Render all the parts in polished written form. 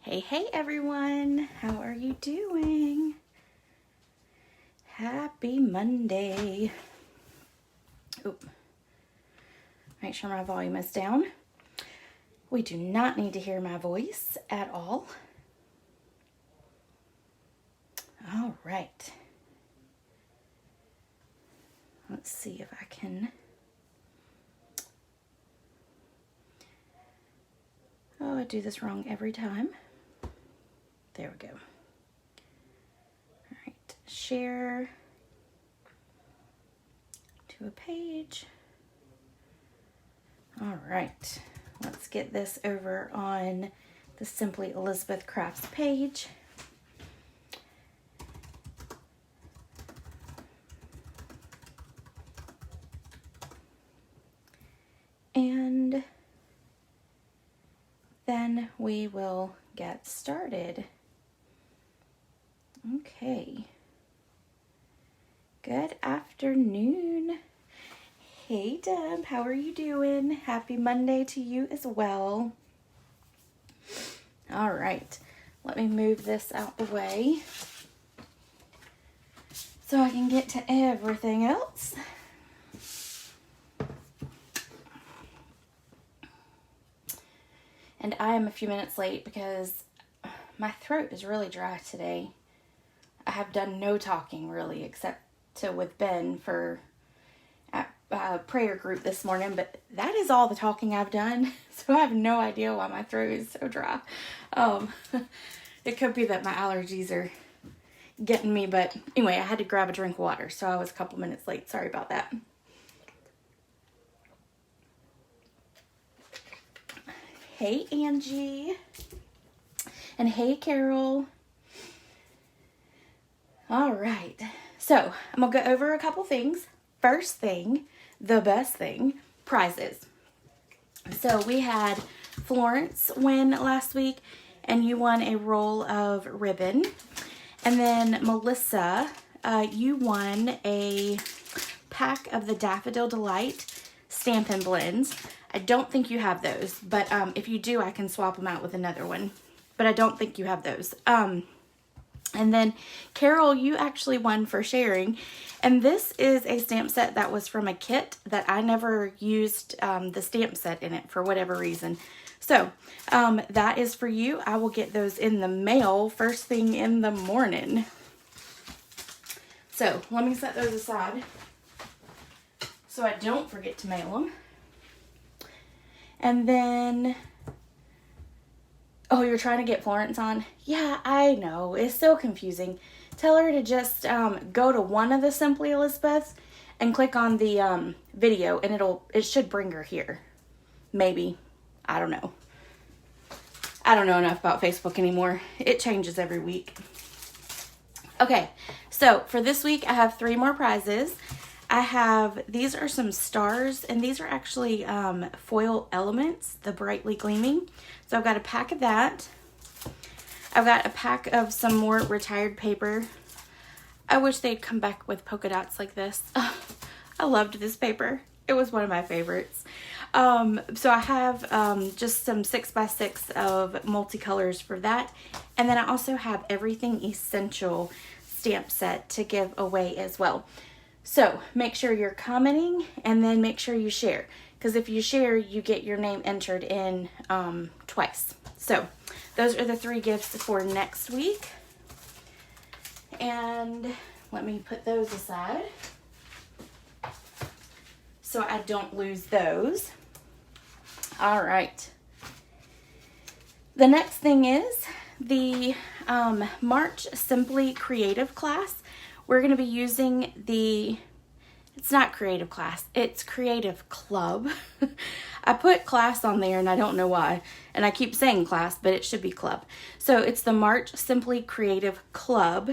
Hey everyone, how are you doing? Happy Monday. Oop. Make sure my volume is down. We do not need to hear my voice at all. All right. Let's see if I can. Oh, I do this wrong every time. There we go. All right, share to a page. All right, let's get this over on the Simply Elizabeth Crafts page. And then we will get started. Okay. Good afternoon. Hey Deb, how are you doing? Happy Monday to you as well. All right, let me move this out the way so I can get to everything else. And I am a few minutes late because my throat is really dry today. I have done no talking really except with Ben for a prayer group this morning, but that is all the talking I've done. So I have no idea why my throat is so dry. It could be that my allergies are getting me, but anyway, I had to grab a drink of water, so I was a couple minutes late. Sorry about that. Hey Angie, and hey Carol. All right, so I'm gonna go over a couple things. First thing, the best thing, prizes. So we had Florence win last week, and you won a roll of ribbon. And then Melissa, you won a pack of the Daffodil Delight Stampin' blends. I don't think you have those, but if you do, I can swap them out with another one. But I don't think you have those. And then Carol, you actually won for sharing. And this is a stamp set that was from a kit that I never used the stamp set in it for whatever reason. So that is for you. I will get those in the mail first thing in the morning. So let me set those aside so I don't forget to mail them. And then, oh, you're trying to get Florence on? Yeah, I know. It's so confusing. Tell her to just go to one of the Simply Elizabeths and click on the video, and it should bring her here. Maybe. I don't know. I don't know enough about Facebook anymore. It changes every week. Okay, so for this week, I have 3 more prizes. These are some stars, and these are actually foil elements, the brightly gleaming. So I've got a pack of that. I've got a pack of some more retired paper. I wish they'd come back with polka dots like this. I loved this paper. It was one of my favorites. So I have just some 6x6 of multicolors for that. And then I also have Everything Essential stamp set to give away as well. So make sure you're commenting and then make sure you share. Because if you share, you get your name entered in twice. So those are the 3 gifts for next week. And let me put those aside so I don't lose those. All right. The next thing is the March Simply Creative class. We're going to be using it's not creative class, it's creative club. I put class on there and I don't know why. And I keep saying class, but it should be club. So it's the March Simply Creative Club.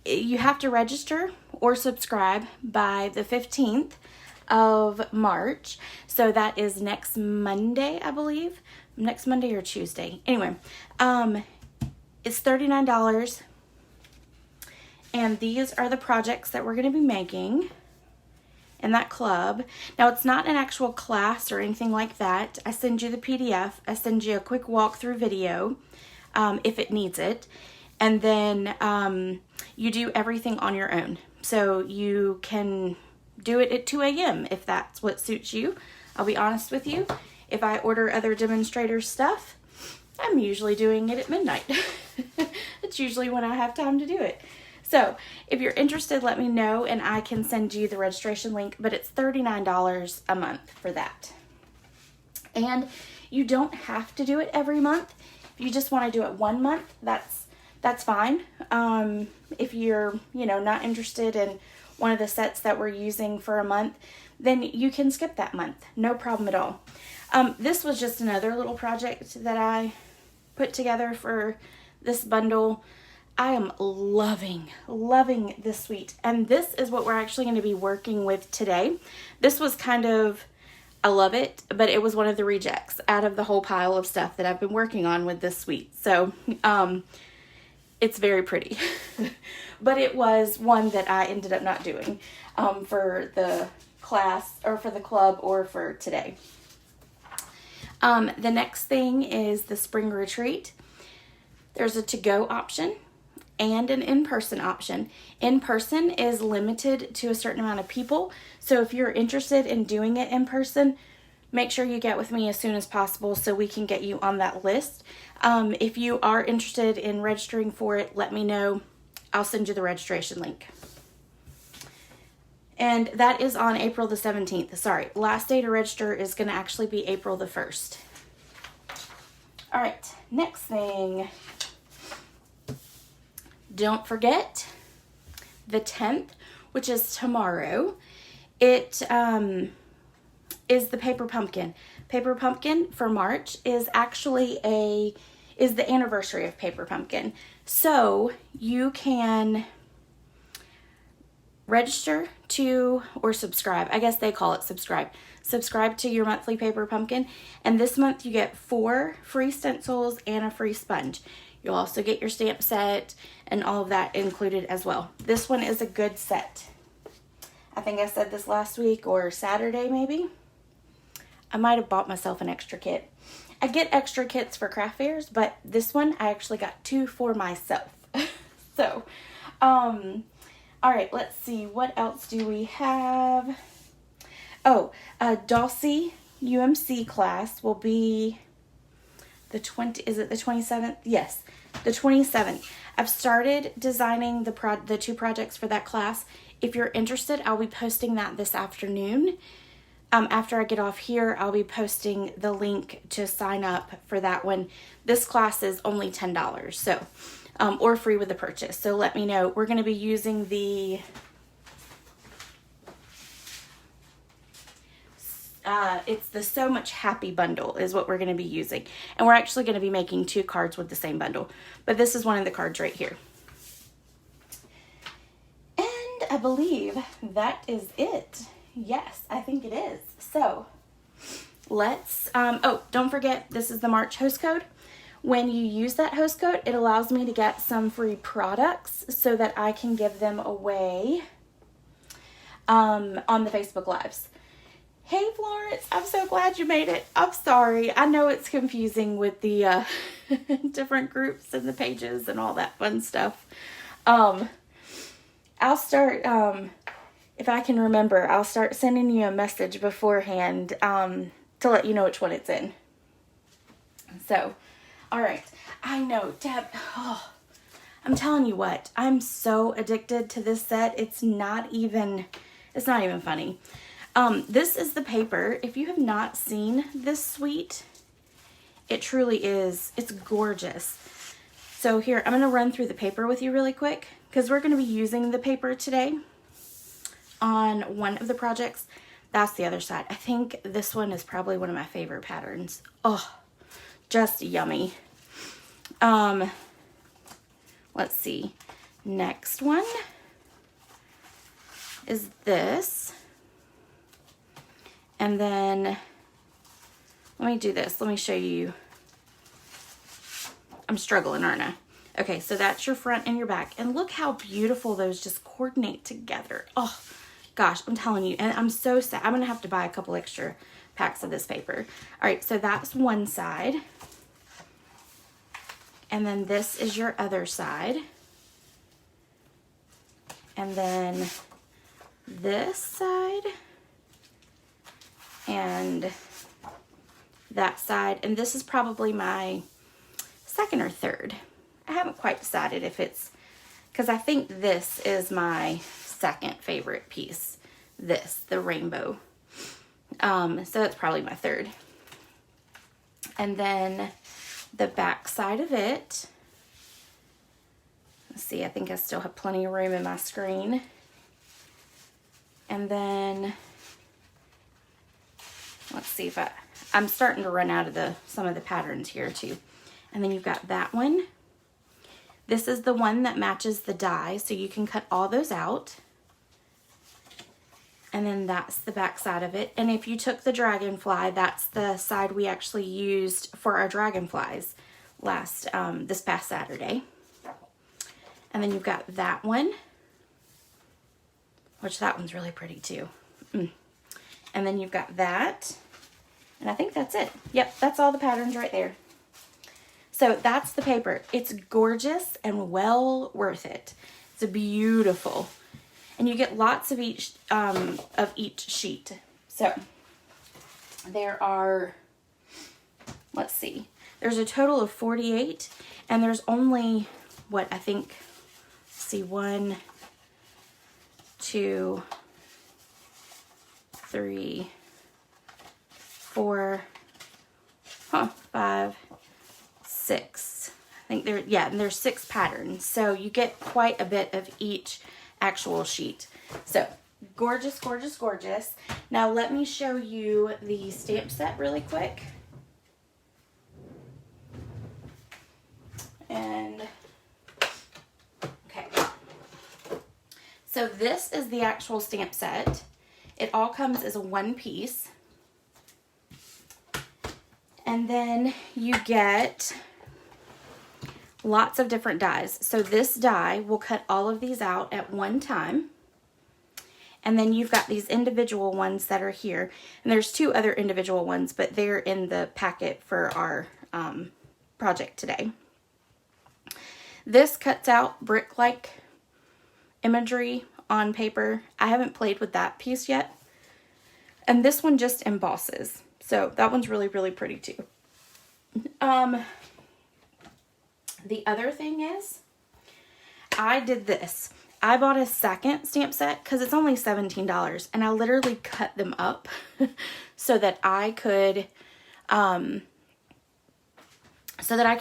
You have to register or subscribe by the 15th of March. So that is next Monday, I believe. Next Monday or Tuesday. Anyway, it's $39. And these are the projects that we're going to be making in that club. Now, it's not an actual class or anything like that. I send you the PDF. I send you a quick walkthrough video. if it needs it. And then you do everything on your own. So you can do it at 2 a.m. if that's what suits you. I'll be honest with you. If I order other demonstrator stuff, I'm usually doing it at midnight. It's usually when I have time to do it. So if you're interested, let me know and I can send you the registration link, but it's $39 a month for that. And you don't have to do it every month. If you just want to do it 1 month, that's fine. If you're, not interested in one of the sets that we're using for a month, then you can skip that month. No problem at all. This was just another little project that I put together for this bundle. I am loving this suite. And this is what we're actually going to be working with today. This was I love it, but it was one of the rejects out of the whole pile of stuff that I've been working on with this suite. So, it's very pretty. But it was one that I ended up not doing for the class or for the club or for today. The next thing is the spring retreat. There's a to-go option and an in-person option. In-person is limited to a certain amount of people. So if you're interested in doing it in person, make sure you get with me as soon as possible so we can get you on that list. If you are interested in registering for it, let me know. I'll send you the registration link. And that is on April the 17th. Sorry, last day to register is going to actually be April the 1st. All right, next thing. Don't forget the 10th, which is tomorrow. It is the Paper Pumpkin. Paper Pumpkin for March is actually is the anniversary of Paper Pumpkin. So you can register to, or subscribe. I guess they call it subscribe. Subscribe to your monthly Paper Pumpkin. And this month you get 4 free stencils and a free sponge. You'll also get your stamp set and all of that included as well. This one is a good set. I think I said this last week or Saturday maybe. I might have bought myself an extra kit. I get extra kits for craft fairs, but this one I actually got 2 for myself. So, all right, let's see. What else do we have? Oh, Dulcie UMC class will be the 27th? Yes, the 27th. I've started designing the 2 projects for that class. If you're interested, I'll be posting that this afternoon. After I get off here, I'll be posting the link to sign up for that one. This class is only $10, so or free with the purchase. So let me know. We're going to be using the it's the So Much Happy bundle is what we're going to be using. And we're actually going to be making 2 cards with the same bundle. But this is one of the cards right here. And I believe that is it. Yes, I think it is. So let's, oh, don't forget, this is the March host code. When you use that host code, it allows me to get some free products so that I can give them away on the Facebook Lives. Hey, Florence, I'm so glad you made it. I'm sorry. I know it's confusing with the different groups and the pages and all that fun stuff. I'll start, if I can remember, I'll start sending you a message beforehand to let you know which one it's in. So, all right. I know, Deb, I'm telling you what, I'm so addicted to this set. It's not even funny. This is the paper. If you have not seen this suite, it truly is. It's gorgeous. So here, I'm going to run through the paper with you really quick because we're going to be using the paper today on one of the projects. That's the other side. I think this one is probably one of my favorite patterns. Oh, just yummy. Let's see. Next one is this. And then let me do this. Let me show you. I'm struggling, aren't I? Okay, so that's your front and your back. And look how beautiful those just coordinate together. Oh, gosh, I'm telling you. And I'm so sad. I'm going to have to buy a couple extra packs of this paper. All right, so that's one side. And then this is your other side. And then this side and that side. And this is probably my second or third. I haven't quite decided if it's, because I think this is my second favorite piece. This, the rainbow. So that's probably my third. And then the back side of it. Let's see, I think I still have plenty of room in my screen. And then, let's see if I'm starting to run out of some of the patterns here too. And then you've got that one. This is the one that matches the die, so you can cut all those out. And then that's the back side of it. And if you took the dragonfly, that's the side we actually used for our dragonflies this past Saturday. And then you've got that one, which that one's really pretty too. And then you've got that, and I think that's it. Yep, that's all the patterns right there. So that's the paper. It's gorgeous and well worth it. It's beautiful. And you get lots of each sheet. So there are, let's see, there's a total of 48, and there's only, what, I think, see, 1, 2, 3, 4, 5, 6. I think and there's 6 patterns. So you get quite a bit of each actual sheet. So gorgeous, gorgeous, gorgeous. Now let me show you the stamp set really quick. And okay. So this is the actual stamp set. It all comes as a one piece. And then you get lots of different dies. So this die will cut all of these out at one time. And then you've got these individual ones that are here. And there's 2 other individual ones, but they're in the packet for our project today. This cuts out brick-like imagery on paper. I haven't played with that piece yet. And this one just embosses. So that one's really, really pretty too. The other thing is, I did this. I bought a second stamp set because it's only $17, and I literally cut them up so that I could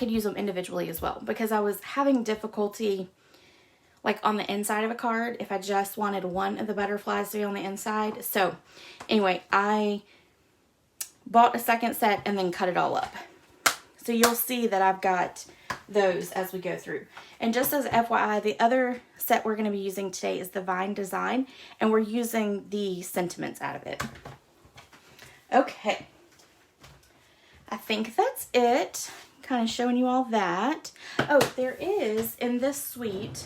use them individually as well, because I was having difficulty like on the inside of a card if I just wanted one of the butterflies to be on the inside. So anyway, I bought a second set and then cut it all up. So you'll see that I've got those as we go through. And just as FYI, the other set we're going to be using today is the Vine Design, and we're using the sentiments out of it. Okay. I think that's it. Kind of showing you all that. Oh, there is, in this suite,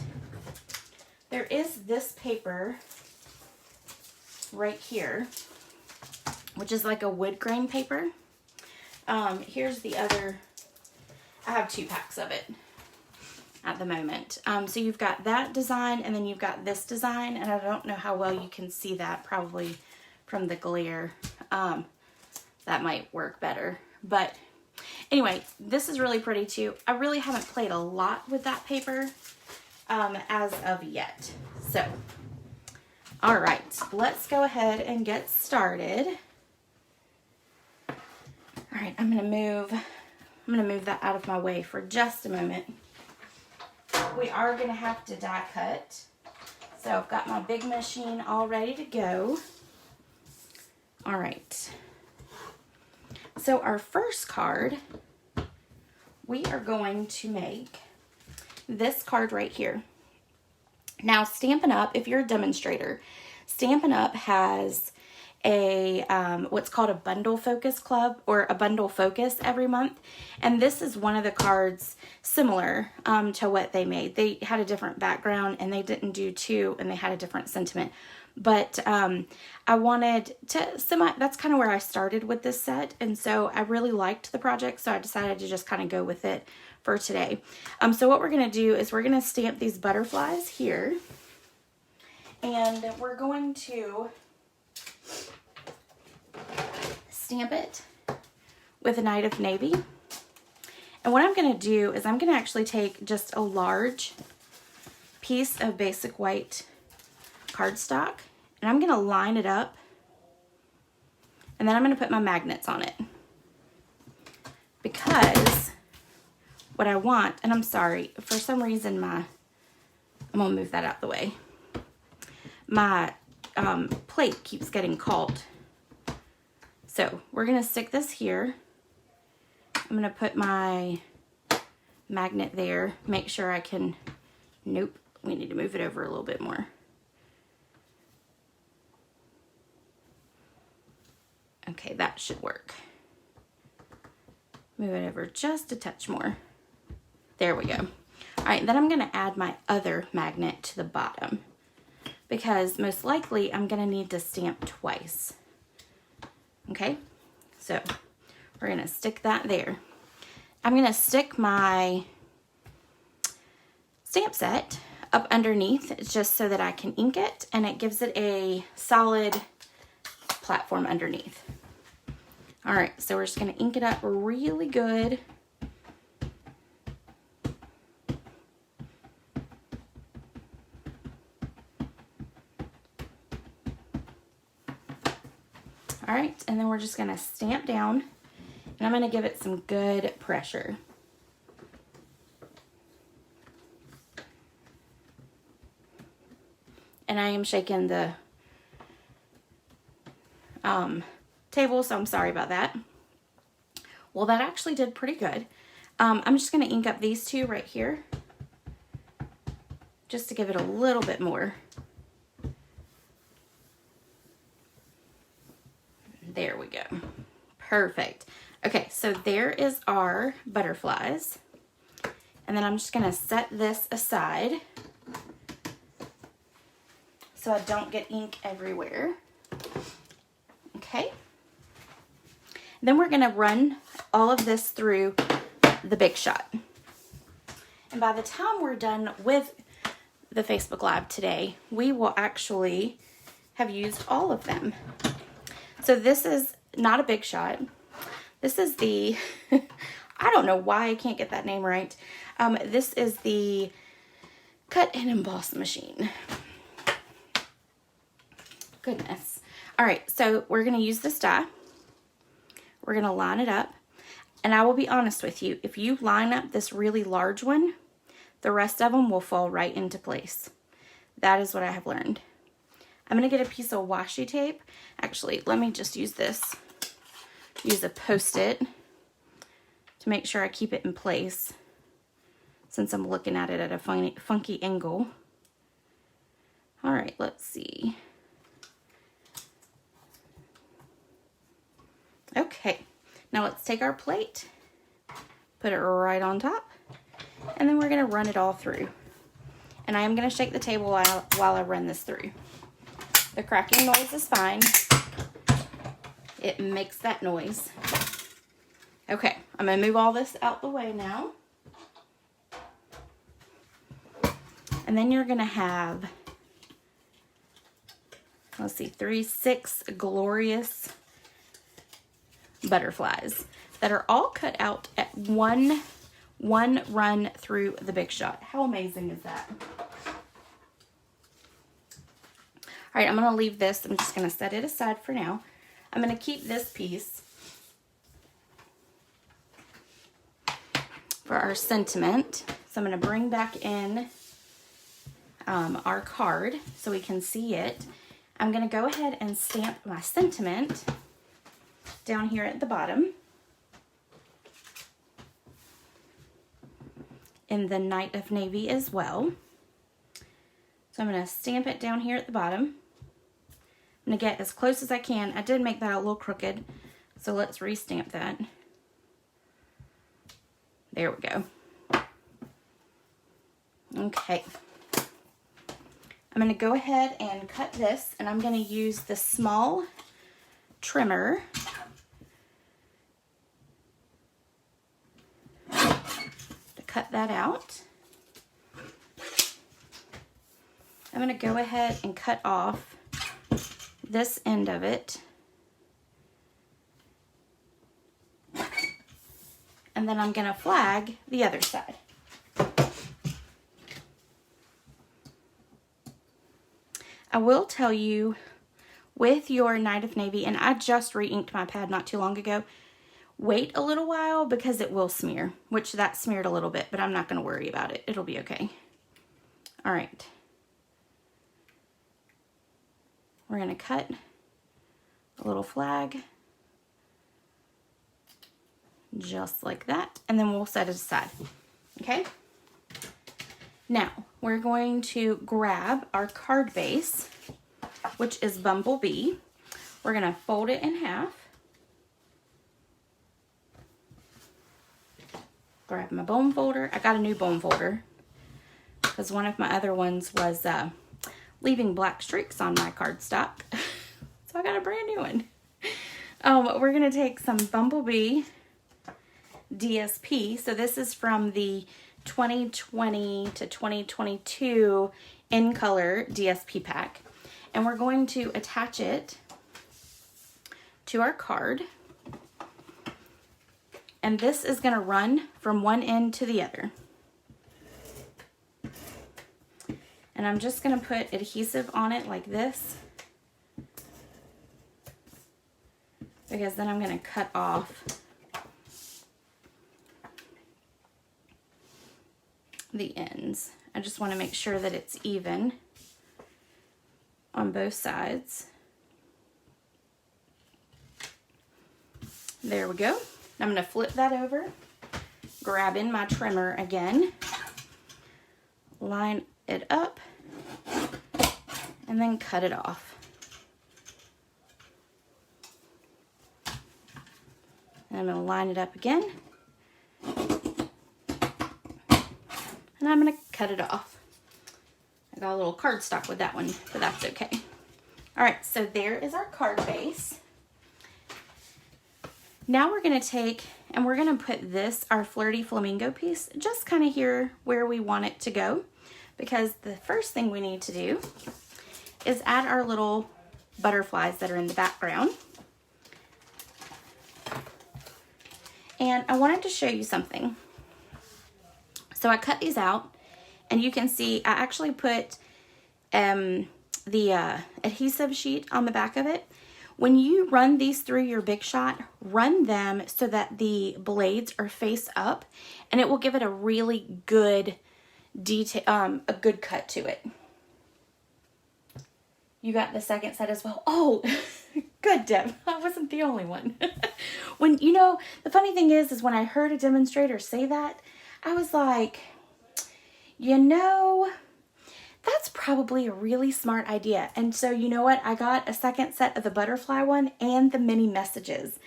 there is this paper right here, which is like a wood grain paper. Here's the other. I have 2 packs of it at the moment. So you've got that design, and then you've got this design, and I don't know how well you can see that, probably from the glare. That might work better. But anyway, this is really pretty too. I really haven't played a lot with that paper as of yet. So, all right, let's go ahead and get started. All right, I'm gonna move that out of my way for just a moment. We are gonna have to die cut. So I've got my big machine all ready to go. All right. So our first card, we are going to make this card right here. Now, Stampin' Up, if you're a demonstrator, Stampin' Up has a what's called a bundle focus club, or a bundle focus every month, and this is one of the cards similar to what they made. They had a different background, and they didn't do 2, and they had a different sentiment, but I wanted to that's kind of where I started with this set, and so I really liked the project, so I decided to just kind of go with it for today. So what we're going to do is we're going to stamp these butterflies here, and we're going to stamp it with a Night of Navy. And what I'm going to do is I'm going to actually take just a large piece of basic white cardstock, and I'm going to line it up, and then I'm going to put my magnets on it, because what I want, and I'm sorry, for some reason I'm going to move that out of the way. My plate keeps getting caught. So we're going to stick this here. I'm going to put my magnet there. Make sure I can, nope, we need to move it over a little bit more. Okay, that should work. Move it over just a touch more. There we go. All right, then I'm going to add my other magnet to the bottom, because most likely I'm going to need to stamp twice. Okay, so we're going to stick that there. I'm going to stick my stamp set up underneath, just so that I can ink it, and it gives it a solid platform underneath. All right, so we're just going to ink it up really good. All right, and then we're just going to stamp down, and I'm going to give it some good pressure. And I am shaking the table, so I'm sorry about that. Well, that actually did pretty good. I'm just going to ink up these two right here, just to give it a little bit more. There we go. Perfect. Okay, so there is our butterflies. And then I'm just going to set this aside so I don't get ink everywhere. Okay. Then we're going to run all of this through the Big Shot. And by the time we're done with the Facebook Live today, we will actually have used all of them. So this is not a Big Shot. This is the, I don't know why I can't get that name right. This is the Cut and Emboss machine. Goodness. All right, so we're going to use this die. We're going to line it up. And I will be honest with you, if you line up this really large one, the rest of them will fall right into place. That is what I have learned. I'm going to get a piece of washi tape. Actually, let me just use this. Use a Post-it to make sure I keep it in place, since I'm looking at it at a funky angle. All right, let's see. Okay, now let's take our plate, put it right on top, and then we're going to run it all through. And I am going to shake the table while I run this through. The cracking noise is fine. It makes that noise. Okay, I'm going to move all this out the way now. And then you're going to have, let's see, 6 glorious butterflies that are all cut out at one run through the Big Shot. How amazing is that? All right, I'm going to leave this. I'm just going to set it aside for now. I'm going to keep this piece for our sentiment. So I'm going to bring back in our card so we can see it. I'm going to go ahead and stamp my sentiment down here at the bottom in the Night of Navy as well. So I'm going to stamp it down here at the bottom. I'm going to get as close as I can. I did make that a little crooked, so let's restamp that. There we go. Okay. I'm I'm going to go ahead and cut this, and I'm going to use the small trimmer to cut that out. I'm going to go ahead and cut off this end of it. And then I'm going to flag the other side. I will tell you, with your Night of Navy, and I just re-inked my pad not too long ago, wait a little while because it will smear, which that smeared a little bit, but I'm not going to worry about it. It'll be okay. All right. We're going to cut a little flag, just like that, and then we'll set it aside, okay? Now, we're going to grab our card base, which is Bumblebee. We're going to fold it in half. Grab my bone folder. I got a new bone folder because one of my other ones was leaving black streaks on my cardstock. So I got a brand new one. We're going to take some Bumblebee DSP. So this is from the 2020 to 2022 in color DSP pack. And we're going to attach it to our card. And this is going to run from one end to the other. And I'm just going to put adhesive on it like this, because then I'm going to cut off the ends. I just want to make sure that it's even on both sides. There we go. I'm going to flip that over, grab in my trimmer again, line it up, and then cut it off. And I'm going to line it up again, and I'm going to cut it off. I got a little cardstock with that one, but that's okay. All right, so there is our card base. Now we're going to take, and we're going to put this, our Flirty Flamingo piece, just kind of here where we want it to go, because the first thing we need to do is add our little butterflies that are in the background. And I wanted to show you something. So I cut these out, and you can see I actually put the adhesive sheet on the back of it. When you run these through your Big Shot, run them so that the blades are face up, and it will give it a really good detail, a good cut to it. You got the second set as well. Oh, good, Deb. I wasn't the only one. When, you know, the funny thing is when I heard a demonstrator say that, I was like, you know, that's probably a really smart idea. And so, you know what? I got a second set of the butterfly one and the mini messages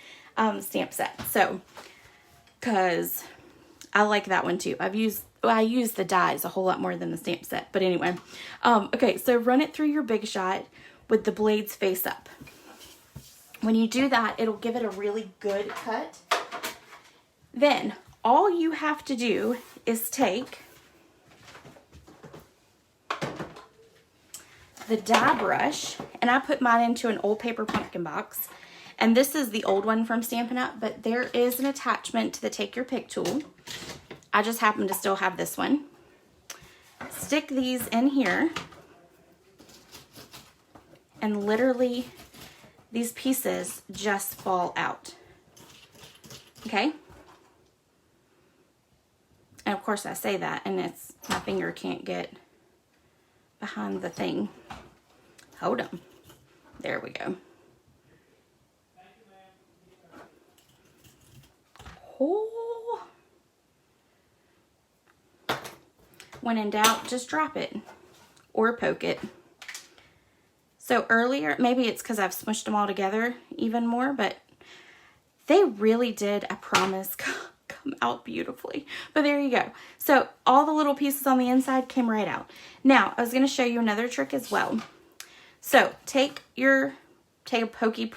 stamp set. So, because I like that one too. I use the dies a whole lot more than the stamp set. But anyway, okay, so run it through your Big Shot with the blades face up. When you do that, it'll give it a really good cut. Then all you have to do is take the die brush, and I put mine into an old paper pumpkin box, and this is the old one from Stampin' Up, but there is an attachment to the Take Your Pick tool. I just happen to still have this one. Stick these in here, and literally these pieces just fall out. Okay? And of course I say that, and it's my finger can't get behind the thing. Hold on. There we go. Oh. When in doubt, just drop it or poke it. So earlier, maybe it's because I've smushed them all together even more, but they really did, I promise, come out beautifully. But there you go. So all the little pieces on the inside came right out. Now, I was going to show you another trick as well. So take a pokey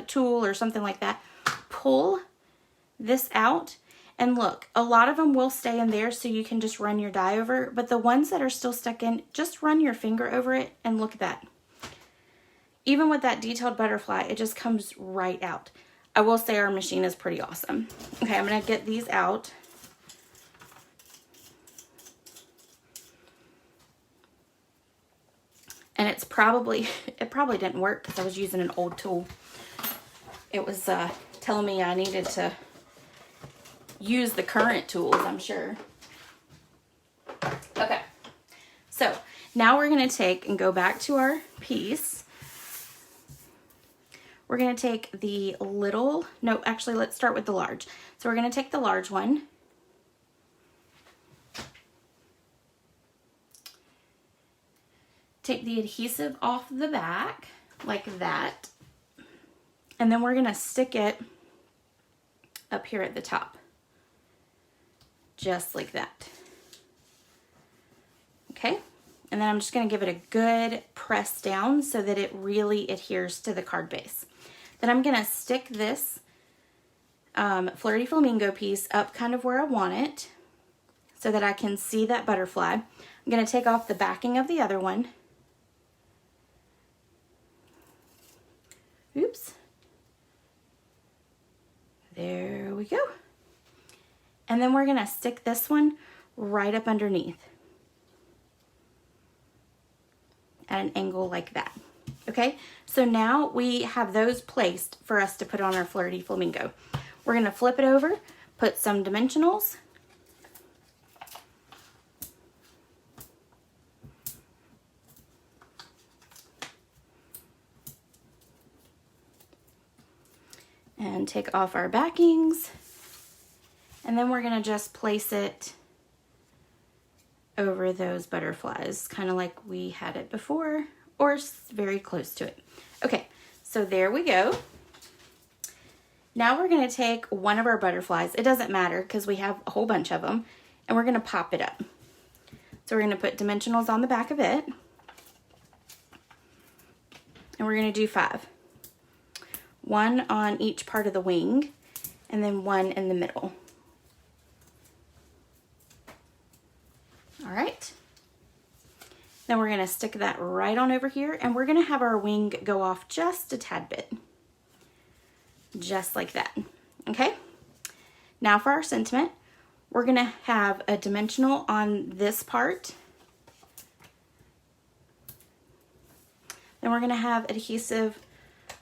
tool or something like that, pull this out, and look, a lot of them will stay in there so you can just run your die over, but the ones that are still stuck in, just run your finger over it and look at that. Even with that detailed butterfly, it just comes right out. I will say our machine is pretty awesome. Okay, I'm going to get these out. And it probably didn't work because I was using an old tool. It was telling me I needed to use the current tools, I'm sure. Okay, so now we're going to take and go back to our piece. We're going to take the little, no, actually let's start with the large. So we're going to take the large one. Take the adhesive off the back like that. And then we're going to stick it up here at the top. Just like that. Okay. And then I'm just going to give it a good press down so that it really adheres to the card base. Then I'm going to stick this Flirty Flamingo piece up kind of where I want it so that I can see that butterfly. I'm going to take off the backing of the other one. Oops. There we go. And then we're going to stick this one right up underneath at an angle like that. Okay, so now we have those placed for us to put on our Flirty Flamingo. We're going to flip it over, put some dimensionals. And take off our backings. And then we're going to just place it over those butterflies, kind of like we had it before, or very close to it. Okay, so there we go. Now we're going to take one of our butterflies. It doesn't matter because we have a whole bunch of them, and we're going to pop it up. So we're going to put dimensionals on the back of it, and we're going to do 5. 1 on each part of the wing, and then 1 in the middle. All right. Then we're going to stick that right on over here, and we're going to have our wing go off just a tad bit. Just like that. Okay? Now for our sentiment, we're going to have a dimensional on this part. Then we're going to have adhesive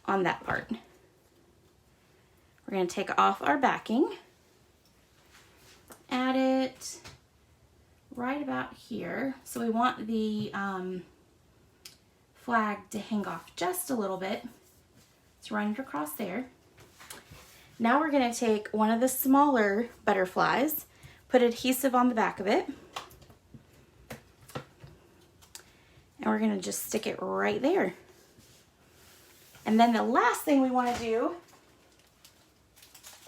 on that part. We're going to take off our backing, add it right about here. So we want the flag to hang off just a little bit. Let's run it across there. Now we're going to take one of the smaller butterflies, put adhesive on the back of it, and we're going to just stick it right there. And then the last thing we want to do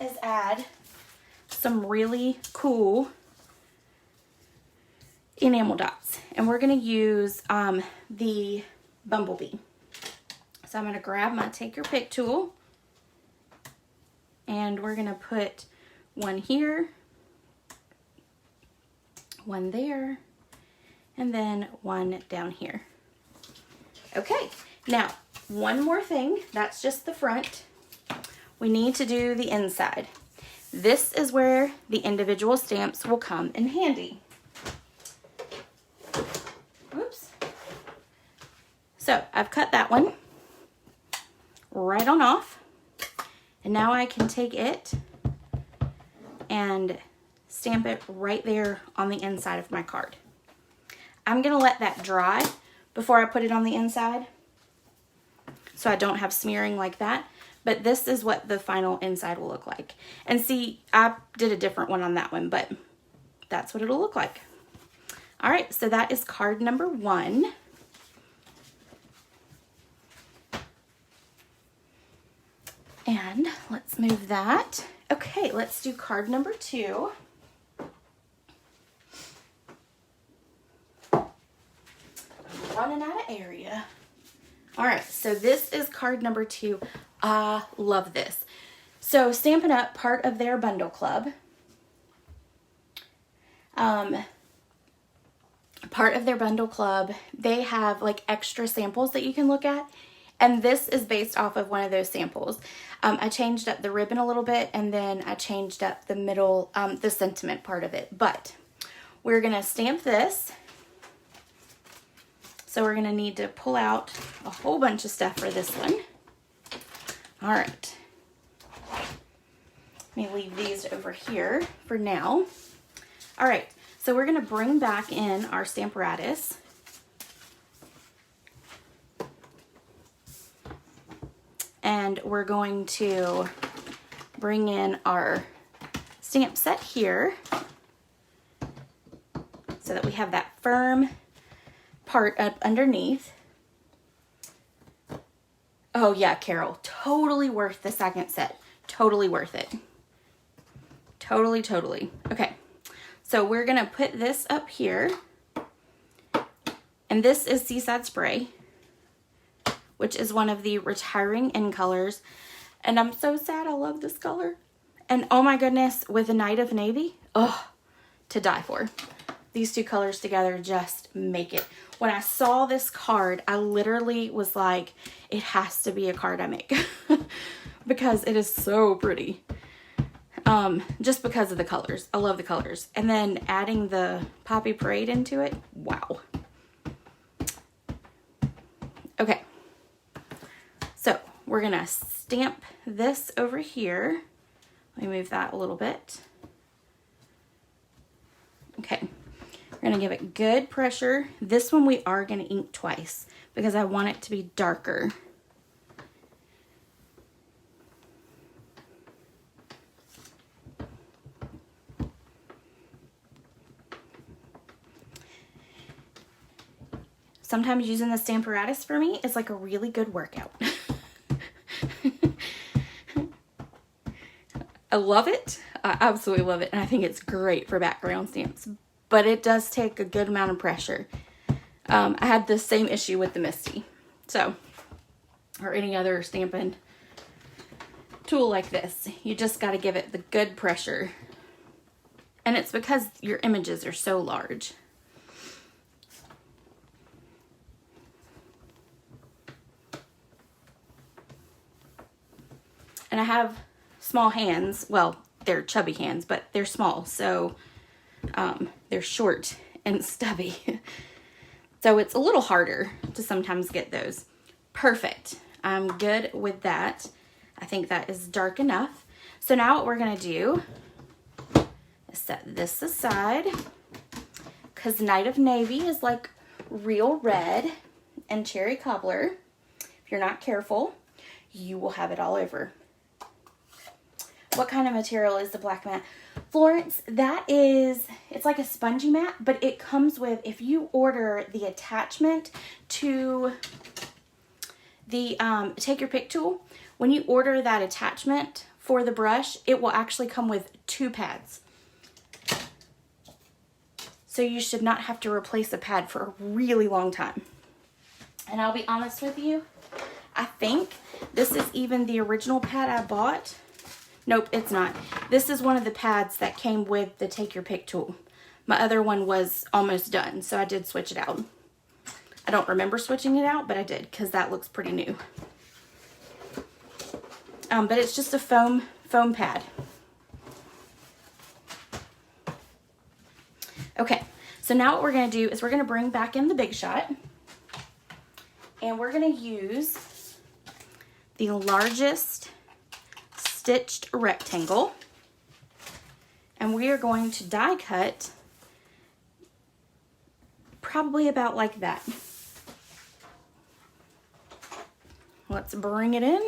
is add some really cool enamel dots. And we're going to use the bumblebee. So I'm going to grab my Take Your Pick tool, and we're going to put one here, one there, and then one down here. Okay, now one more thing. That's just the front. We need to do the inside. This is where the individual stamps will come in handy. Oops. So I've cut that one right on off, and now I can take it and stamp it right there on the inside of my card. I'm gonna let that dry before I put it on the inside so I don't have smearing like that. But this is what the final inside will look like. And see, I did a different one on that one, but that's what it'll look like. All right, so that is card number 1. And let's move that Okay, let's do card number 2. I'm running out of area. All right, so this is card number 2. I love this. So Stampin' Up, part of their bundle club. Part of their bundle club, they have like extra samples that you can look at. And this is based off of one of those samples. I changed up the ribbon a little bit, and then I changed up the middle, the sentiment part of it. But we're gonna stamp this. So we're gonna need to pull out a whole bunch of stuff for this one. All right. Let me leave these over here for now. All right, so we're gonna bring back in our Stamparatus. And we're going to bring in our stamp set here so that we have that firm part up underneath. Oh yeah, Carol, totally worth the second set. Totally worth it. Totally, totally. Okay, so we're gonna put this up here. And this is Seaside Spray, which is one of the retiring in colors. And I'm so sad, I love this color. And oh my goodness, with a Night of Navy, oh, to die for. These two colors together just make it. When I saw this card, I literally was like, it has to be a card I make. Because it is so pretty. Just because of the colors. I love the colors. And then adding the Poppy Parade into it, wow. Okay. So we're gonna stamp this over here. Let me move that a little bit. Okay, we're gonna give it good pressure. This one we are gonna ink twice because I want it to be darker. Sometimes using the Stamparatus for me is like a really good workout. I love it. I absolutely love it. And I think it's great for background stamps. But it does take a good amount of pressure. I had the same issue with the Misty. So, or any other Stampin' tool like this. You just got to give it the good pressure. And it's because your images are so large. And I have small hands. Well, they're chubby hands, but they're small. So they're short and stubby. So it's a little harder to sometimes get those. Perfect. I'm good with that. I think that is dark enough. So now what we're going to do is set this aside. Because Night of Navy is like real red and cherry cobbler. If you're not careful, you will have it all over. What kind of material is the black mat? Florence, that is, it's like a spongy mat, but it comes with, if you order the attachment to the Take Your Pick tool, when you order that attachment for the brush, it will actually come with 2 pads. So you should not have to replace a pad for a really long time. And I'll be honest with you, I think this is even the original pad I bought. Nope, it's not. This is one of the pads that came with the Take Your Pick tool. My other one was almost done, so I did switch it out. I don't remember switching it out, but I did because that looks pretty new. But it's just a foam pad. Okay, so now what we're going to do is we're going to bring back in the Big Shot. And we're going to use the largest stitched rectangle, and we are going to die cut probably about like that. Let's bring it in.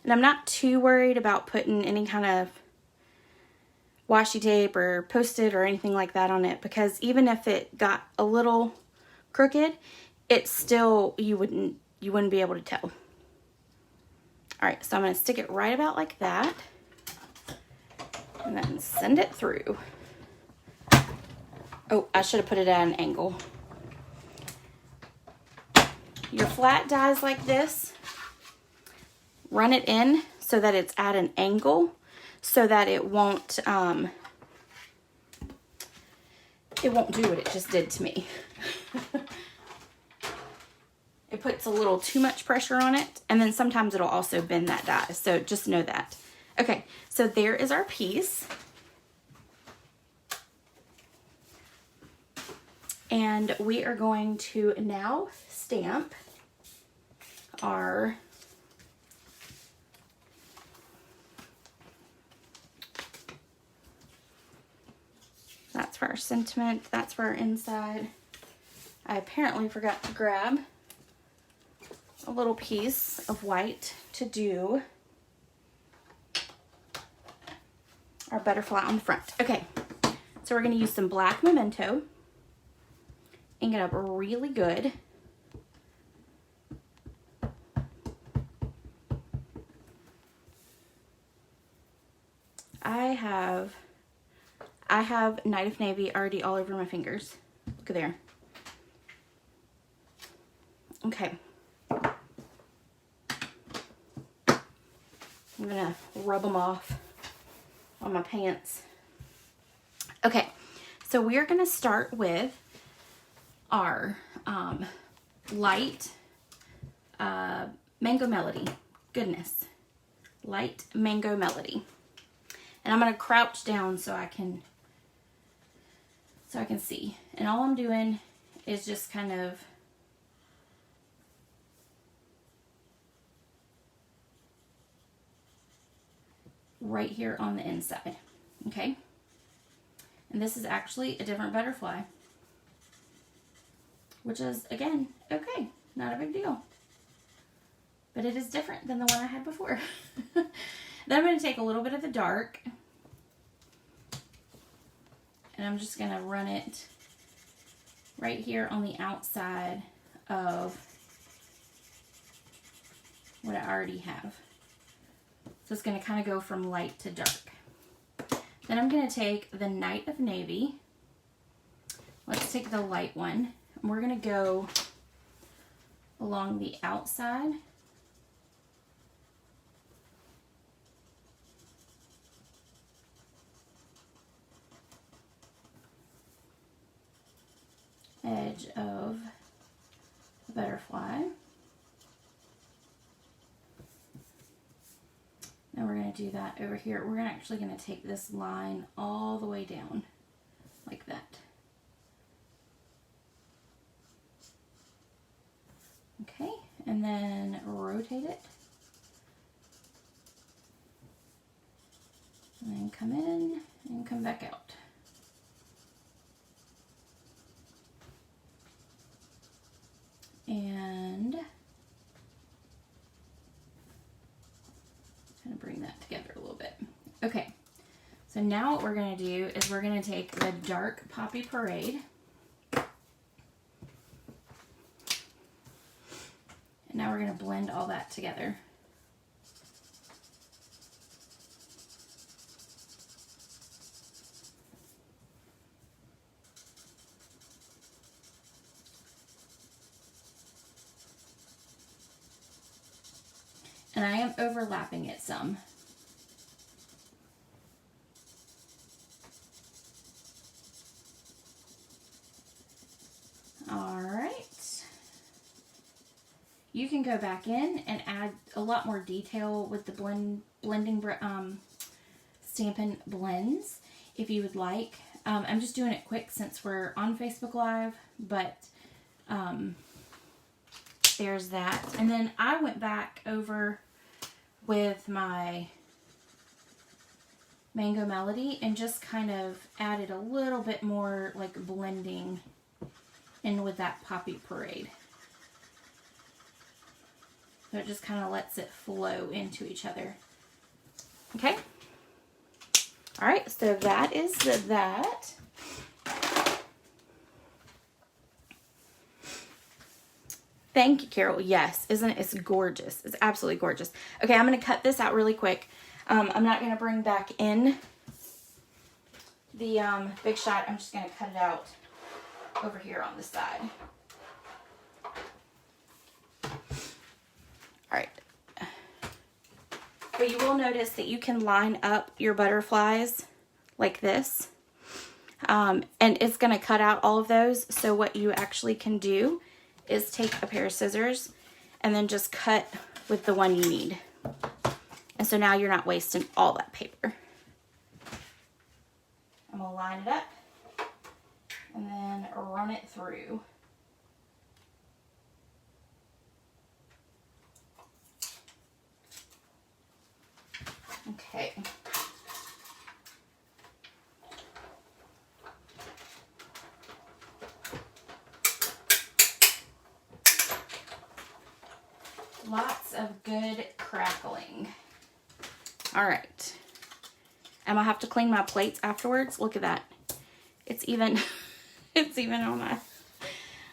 And I'm not too worried about putting any kind of washi tape or Post-it or anything like that on it, because even if it got a little crooked, it's still, you wouldn't be able to tell. All right, so I'm going to stick it right about like that and then send it through. Oh, I should have put it at an angle. Your flat dies like this, run it in so that it's at an angle so that it won't do what it just did to me. It puts a little too much pressure on it, and then sometimes it'll also bend that die, so just know that. Okay, so there is our piece. And we are going to now stamp our that's for our sentiment, that's for our inside. I apparently forgot to grab a little piece of white to do our butterfly on the front. Okay, so we're going to use some black memento. Ink it up really good. I have Night of Navy already all over my fingers. Look at there. Okay. I'm gonna rub them off on my pants. Okay, so we are gonna start with our light Mango Melody. Goodness. Light Mango Melody. And I'm going to crouch down so I can see. And all I'm doing is just kind of right here on the inside. Okay? And this is actually a different butterfly, which is, again, okay, not a big deal. But it is different than the one I had before. Then I'm going to take a little bit of the dark, and I'm just going to run it right here on the outside of what I already have. So it's going to kind of go from light to dark. Then I'm going to take the Night of Navy. Let's take the light one. And we're going to go along the outside. Edge of the butterfly. And we're going to do that over here. We're actually going to take this line all the way down like that. Okay, and then rotate it. And then come in and come back out. And kind of bring that together a little bit. Okay, so now what we're going to do is we're going to take the dark Poppy Parade. And now we're going to blend all that together. And I am overlapping it some. All right. You can go back in and add a lot more detail with the blending Stampin' blends if you would like. I'm just doing it quick since we're on Facebook Live, but there's that. And then I went back over with my Mango Melody and just kind of added a little bit more like blending in with that Poppy Parade. So it just kind of lets it flow into each other. Okay? All right, so that is that. Thank you, Carol. Yes, isn't it? It's gorgeous. It's absolutely gorgeous. Okay, I'm going to cut this out really quick. I'm not going to bring back in the Big Shot. I'm just going to cut it out over here on the side. All right. But you will notice that you can line up your butterflies like this. And it's going to cut out all of those. So what you actually can do is take a pair of scissors and then just cut with the one you need. And so now you're not wasting all that paper. I'm going to line it up and then run it through. Okay. Lots of good crackling. All right. And I'll have to clean my plates afterwards. Look at that. It's even, it's even on my,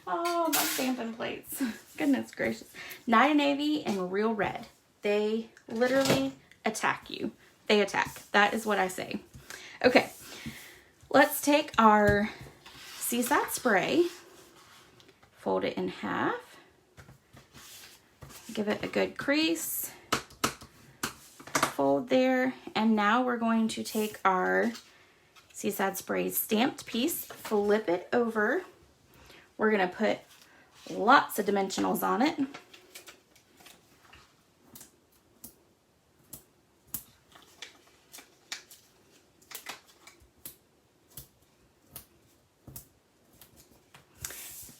oh, my Stampin' plates. Goodness gracious. Night of Navy and Real Red. They literally attack you. They attack. That is what I say. Okay. Let's take our Seaside spray, fold it in half, give it a good crease, fold there, and now we're going to take our Seaside spray stamped piece, flip it over. We're going to put lots of dimensionals on it.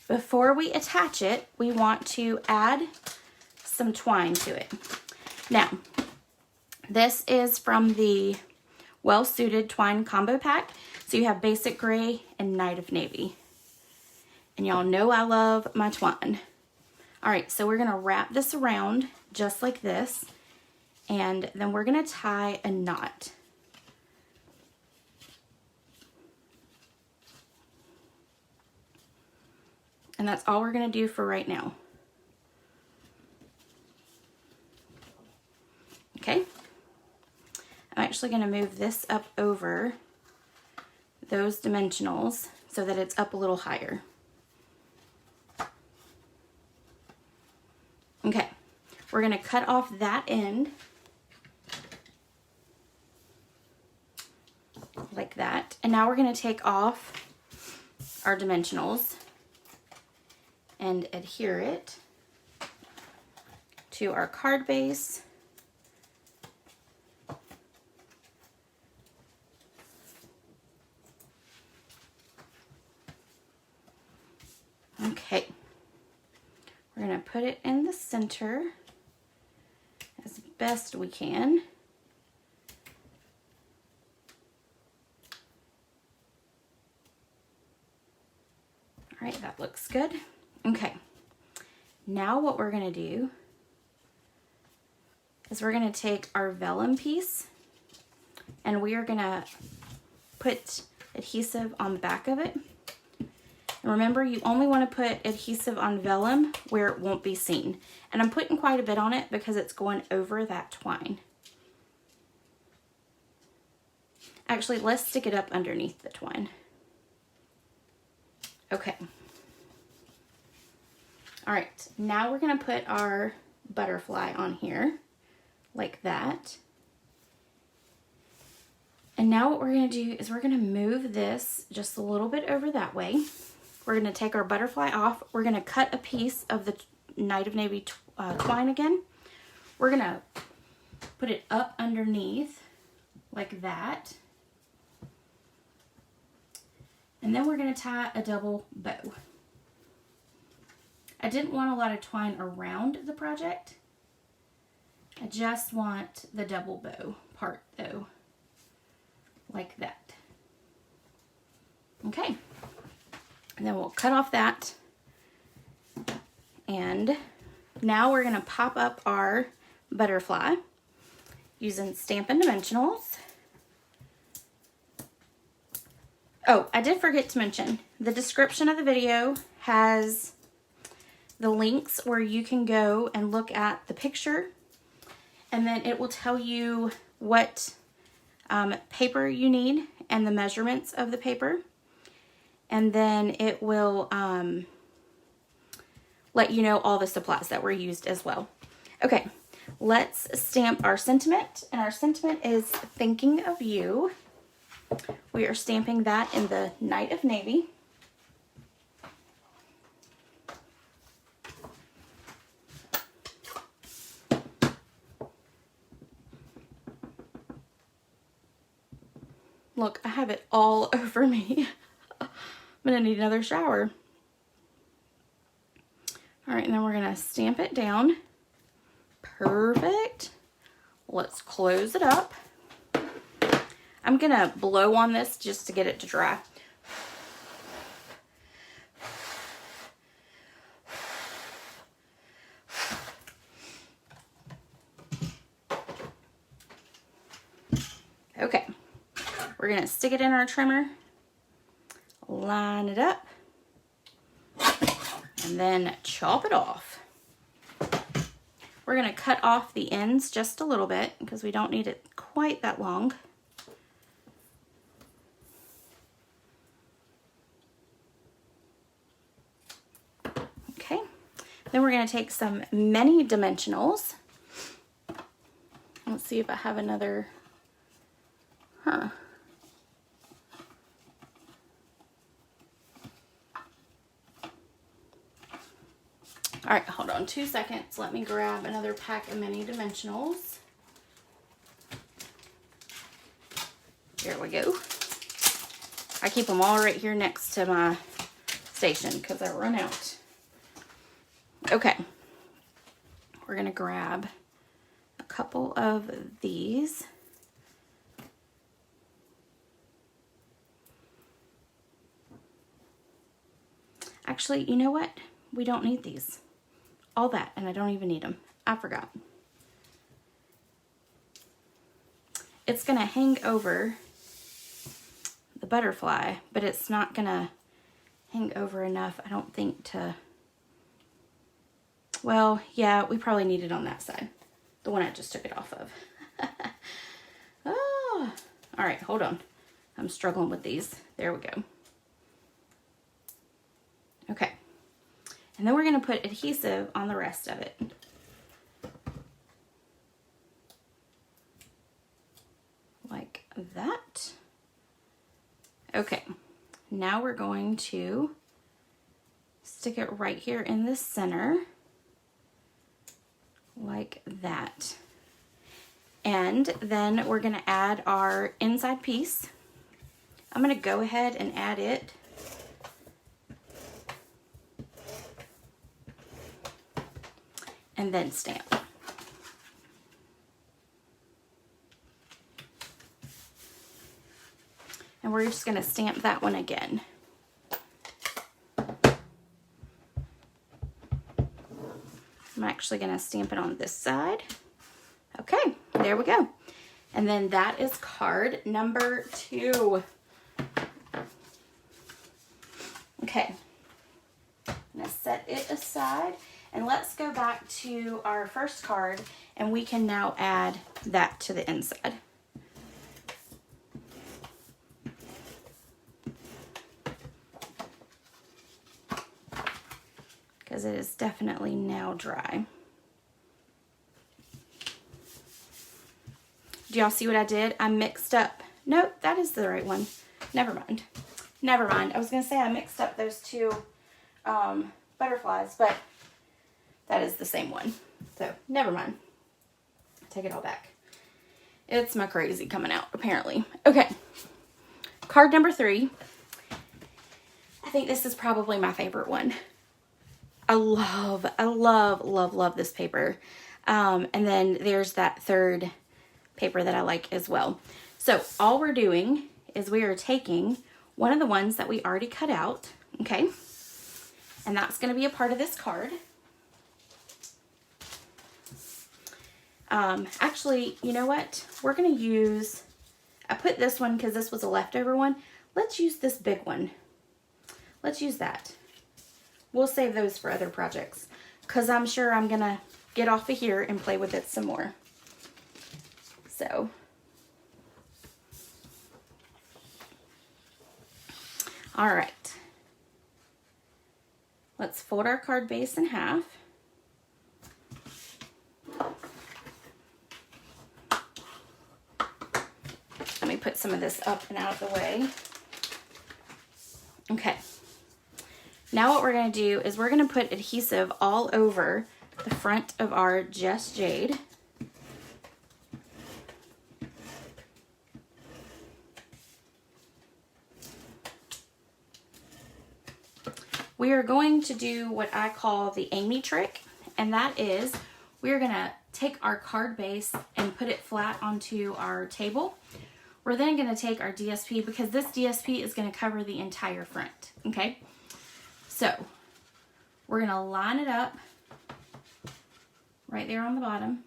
Before we attach it, we want to add some twine to it. Now, this is from the Well Suited Twine Combo Pack. So you have Basic Gray and Night of Navy. And y'all know I love my twine. All right, so we're gonna wrap this around just like this. And then we're gonna tie a knot. And that's all we're going to do for right now. Okay. I'm actually going to move this up over those dimensionals so that it's up a little higher. Okay. We're going to cut off that end like that. And now we're going to take off our dimensionals and adhere it to our card base. Okay, we're going to put it in the center as best we can. All right, that looks good. Okay, now what we're going to do is we're going to take our vellum piece and we are going to put adhesive on the back of it. And remember, you only want to put adhesive on vellum where it won't be seen. And I'm putting quite a bit on it because it's going over that twine. Actually, let's stick it up underneath the twine. Okay. All right, now we're going to put our butterfly on here like that. And now what we're going to do is we're going to move this just a little bit over that way. We're going to take our butterfly off. We're going to cut a piece of the Night of Navy twine again. We're going to put it up underneath like that. And then we're going to tie a double bow. I didn't want a lot of twine around the project. I just want the double bow part though, like that. Okay, and then we'll cut off that. And now we're gonna pop up our butterfly using Stampin' Dimensionals. Oh, I did forget to mention, the description of the video has the links where you can go and look at the picture, and then it will tell you what paper you need and the measurements of the paper. And then it will let you know all the supplies that were used as well. Okay, let's stamp our sentiment. And our sentiment is thinking of you. We are stamping that in the Night of Navy. Look, I have it all over me. I'm gonna need another shower. All right, and then we're gonna stamp it down. Perfect. Let's close it up. I'm gonna blow on this just to get it to dry. Okay, we're gonna stick it in our trimmer, line it up, and then chop it off. We're gonna cut off the ends just a little bit because we don't need it quite that long. Okay, then we're gonna take some mini dimensionals. Let's see if I have another, All right, hold on 2 seconds. Let me grab another pack of mini dimensionals. Here we go. I keep them all right here next to my station because I run out. Okay, we're gonna grab a couple of these. Actually, you know what? We don't need these. All that, and I don't even need them. I forgot. It's gonna hang over the butterfly, but it's not gonna hang over enough, I don't think, to, well, yeah, we probably need it on that side. The one I just took it off of. Oh, all right, hold on. I'm struggling with these. There we go. Okay. And then we're going to put adhesive on the rest of it. Like that. Okay. Now we're going to stick it right here in the center. Like that. And then we're going to add our inside piece. I'm going to go ahead and add it and then stamp. And we're just going to stamp that one again. I'm actually going to stamp it on this side. Okay, there we go. And then that is card number 2. Okay, I'm going to set it aside. And let's go back to our first card, and we can now add that to the inside. Because it is definitely now dry. Do y'all see what I did? I mixed up. Nope, that is the right one. Never mind. Never mind. I was going to say I mixed up those two butterflies, but that is the same one. So, never mind. Take it all back. It's my crazy coming out, apparently. Okay. Card number 3. I think this is probably my favorite one. I love this paper. And then there's that third paper that I like as well. So, all we're doing is we are taking one of the ones that we already cut out, okay? And that's going to be a part of this card. Actually, you know what? We're going to use, I put this one because this was a leftover one. Let's use this big one. Let's use that. We'll save those for other projects. because I'm sure I'm gonna get off of here and play with it some more. So all right, let's fold our card base in half. Let me put some of this up and out of the way. Okay, now what we're going to do is we're going to put adhesive all over the front of our Just Jade. We are going to do what I call the Amy trick, and that is we're going to take our card base and put it flat onto our table. We're then going to take our DSP, because this DSP is going to cover the entire front, okay? So we're going to line it up right there on the bottom,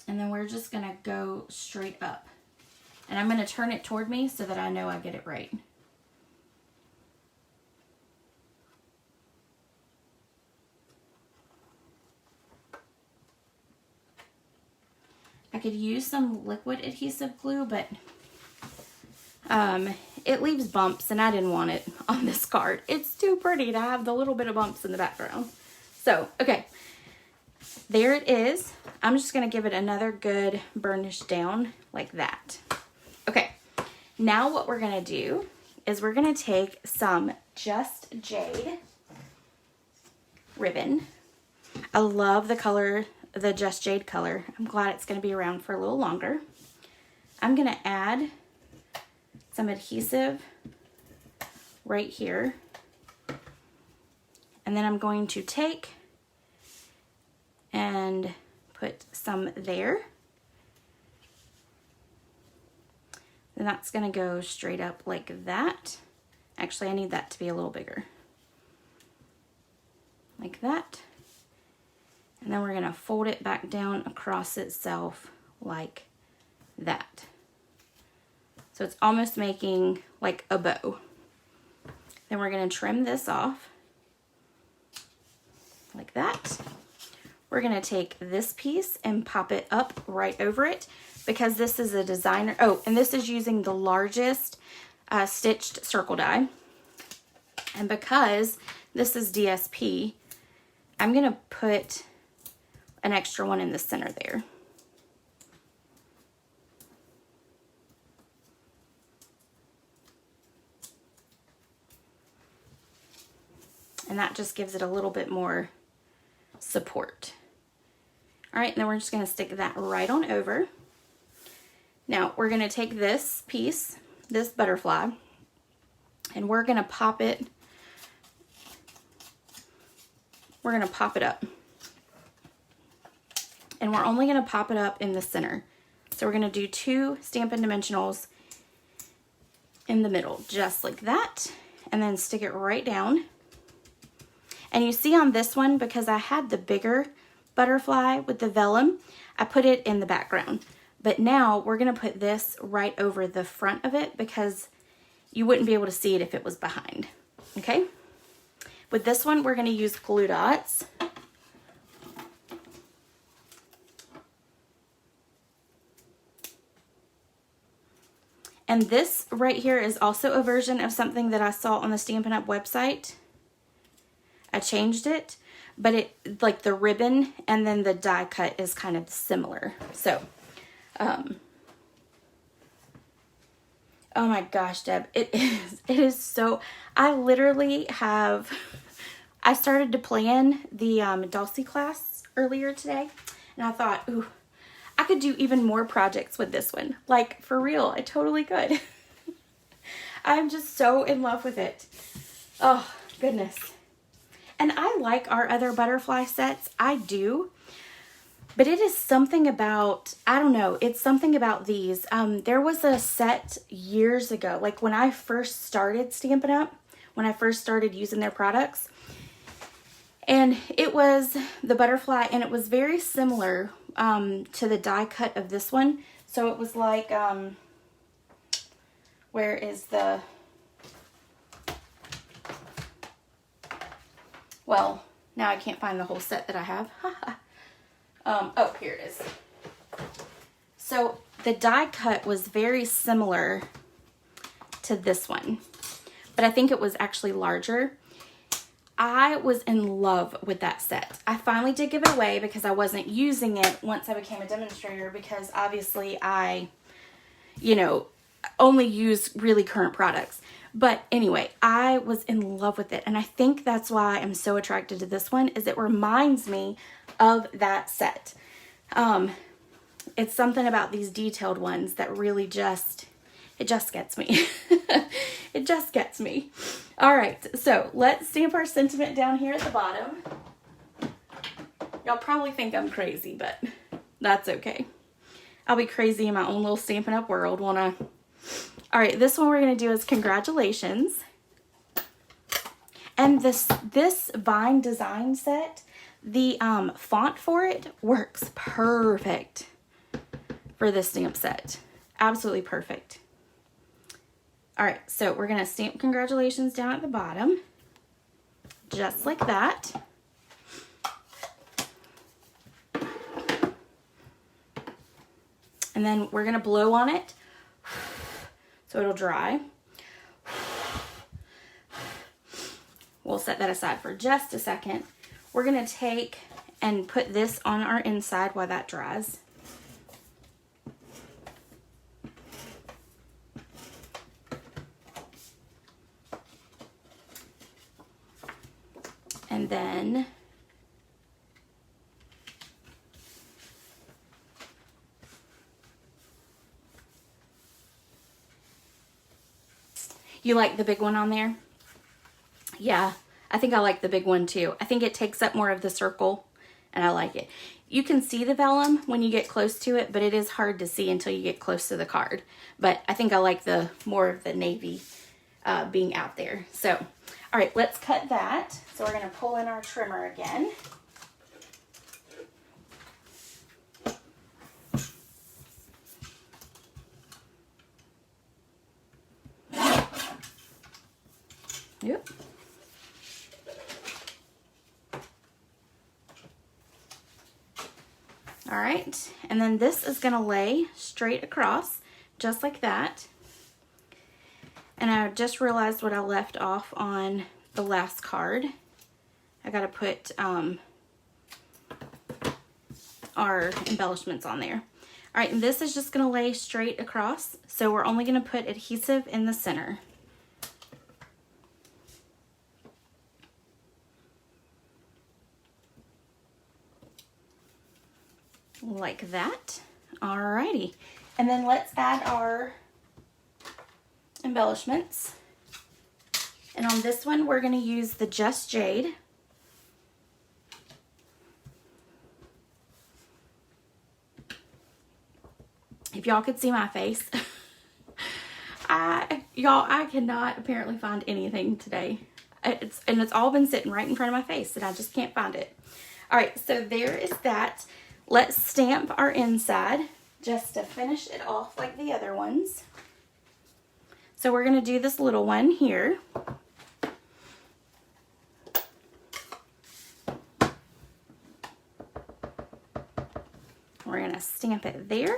and then we're just going to go straight up. And I'm going to turn it toward me so that I know I get it right. I could use some liquid adhesive glue, but it leaves bumps, and I didn't want it on this card. It's too pretty to have the little bit of bumps in the background. So, okay, there it is. I'm just going to give it another good burnish down like that. Okay, now what we're going to do is we're going to take some Just Jade ribbon. I love the color, the Just Jade color. I'm glad it's going to be around for a little longer. I'm going to add some adhesive right here, and then I'm going to take and put some there, and that's going to go straight up like that. Actually, I need that to be a little bigger, like that. And then we're going to fold it back down across itself like that. So it's almost making like a bow. Then we're going to trim this off like that. We're going to take this piece and pop it up right over it, because this is a designer. Oh, and this is using the largest stitched circle die. And because this is DSP, I'm going to put an extra one in the center there. And that just gives it a little bit more support. All right, and then we're just going to stick that right on over. Now we're going to take this piece, this butterfly, and we're going to pop it. We're going to pop it up. And we're only going to pop it up in the center. So we're going to do 2 Stampin' Dimensionals in the middle, just like that, and then stick it right down. And you see on this one, because I had the bigger butterfly with the vellum, I put it in the background. But now we're going to put this right over the front of it, because you wouldn't be able to see it if it was behind. Okay? With this one, we're going to use glue dots. And this right here is also a version of something that I saw on the Stampin' Up website. I changed it, but it, like the ribbon and then the die cut is kind of similar. So, oh my gosh, Deb, it is so, I literally have, I started to plan the Dulcie class earlier today, and I thought, ooh, I could do even more projects with this one. Like, for real, I totally could. I'm just so in love with it. Oh, goodness. And I like our other butterfly sets. I do. But it is something about, I don't know, it's something about these. There was a set years ago, like when I first started Stampin' Up, when I first started using their products. And it was the butterfly, and it was very similar to the die cut of this one. So it was like, Well, now I can't find the whole set that I have. Oh, here it is. So the die cut was very similar to this one, but I think it was actually larger. I was in love with that set. I finally did give it away because I wasn't using it once I became a demonstrator, because obviously I, you know, only use really current products. But anyway, I was in love with it, and I think that's why I'm so attracted to this one, is it reminds me of that set. It's something about these detailed ones that really just, it just gets me. It just gets me. All right, so let's stamp our sentiment down here at the bottom. Y'all probably think I'm crazy, but that's okay. I'll be crazy in my own little Stampin' Up! World, won't I? All right, this one we're going to do is congratulations. And this Vine design set, the font for it works perfect for this stamp set. Absolutely perfect. All right, so we're going to stamp congratulations down at the bottom, just like that. And then we're going to blow on it so it'll dry. We'll set that aside for just a second. We're going to take and put this on our inside while that dries. And then you like the big one on there? Yeah, I think I like the big one too. I think it takes up more of the circle and I like it. You can see the vellum when you get close to it, but it is hard to see until you get close to the card. But I think I like the more of the navy being out there. So, all right, let's cut that. So we're gonna pull in our trimmer again. Yep. All right, and then this is gonna lay straight across, just like that. And I just realized what I left off on the last card. I gotta put our embellishments on there. All right, and this is just gonna lay straight across, so we're only gonna put adhesive in the center. Like that. Alrighty, and then let's add our embellishments. And on this one, we're going to use the Just Jade. If y'all could see my face, I cannot apparently find anything today. It's all been sitting right in front of my face, and I just can't find it. All right, so there is that. Let's stamp our inside just to finish it off like the other ones. So we're going to do this little one here. We're going to stamp it there.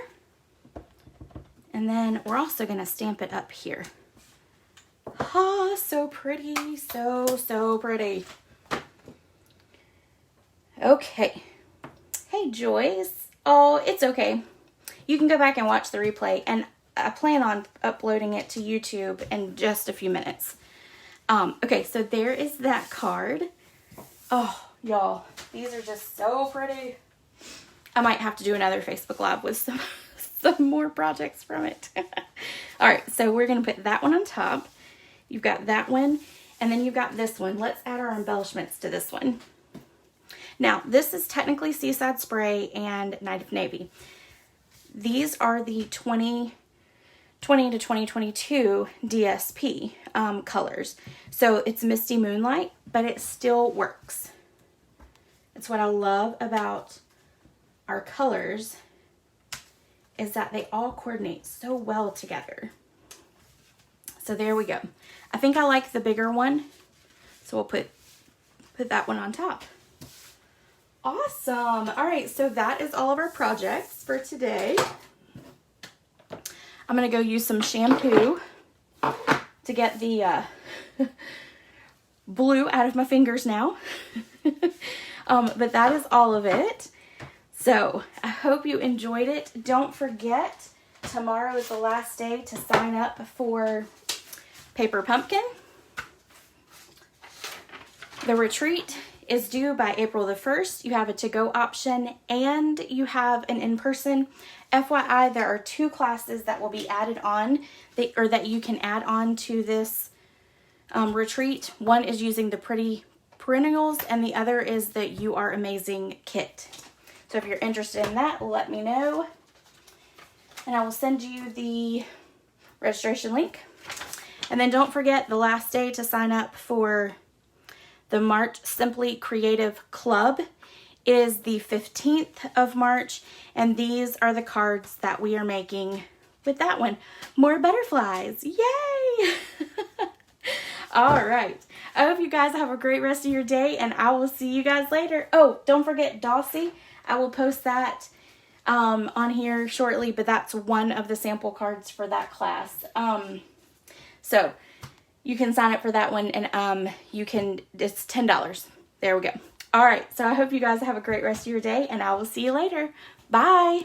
And then we're also going to stamp it up here. Ah, so pretty. So pretty. Okay. Hey, Joyce. Oh, it's okay. You can go back and watch the replay, and I plan on uploading it to YouTube in just a few minutes. Okay, so there is that card. Oh, y'all, these are just so pretty. I might have to do another Facebook Live with some more projects from it. All right, so we're going to put that one on top. You've got that one, and then you've got this one. Let's add our embellishments to this one. Now, this is technically Seaside Spray and Night of Navy. These are the 2020 to 2022 DSP colors. So it's Misty Moonlight, but it still works. It's what I love about our colors, is that they all coordinate so well together. So there we go. I think I like the bigger one, so we'll put put that one on top. Awesome. All right, so that is all of our projects for today. I'm going to go use some shampoo to get the blue out of my fingers now. But that is all of it. So I hope you enjoyed it. Don't forget, tomorrow is the last day to sign up for Paper Pumpkin. The retreat is due by April the 1st. You have a to-go option and you have an in-person. FYI, there are 2 classes that will be added on, that you can add on to this retreat. One is using the Pretty Perennials and the other is the You Are Amazing kit. So if you're interested in that, let me know. And I will send you the registration link. And then don't forget, the last day to sign up for the March Simply Creative Club is the 15th of March, and these are the cards that we are making with that one. More butterflies, yay! All right, I hope you guys have a great rest of your day, and I will see you guys later. Oh, don't forget Dossie. I will post that on here shortly, but that's one of the sample cards for that class. So you can sign up for that one, and it's $10. There we go. All right, so I hope you guys have a great rest of your day, and I will see you later. Bye.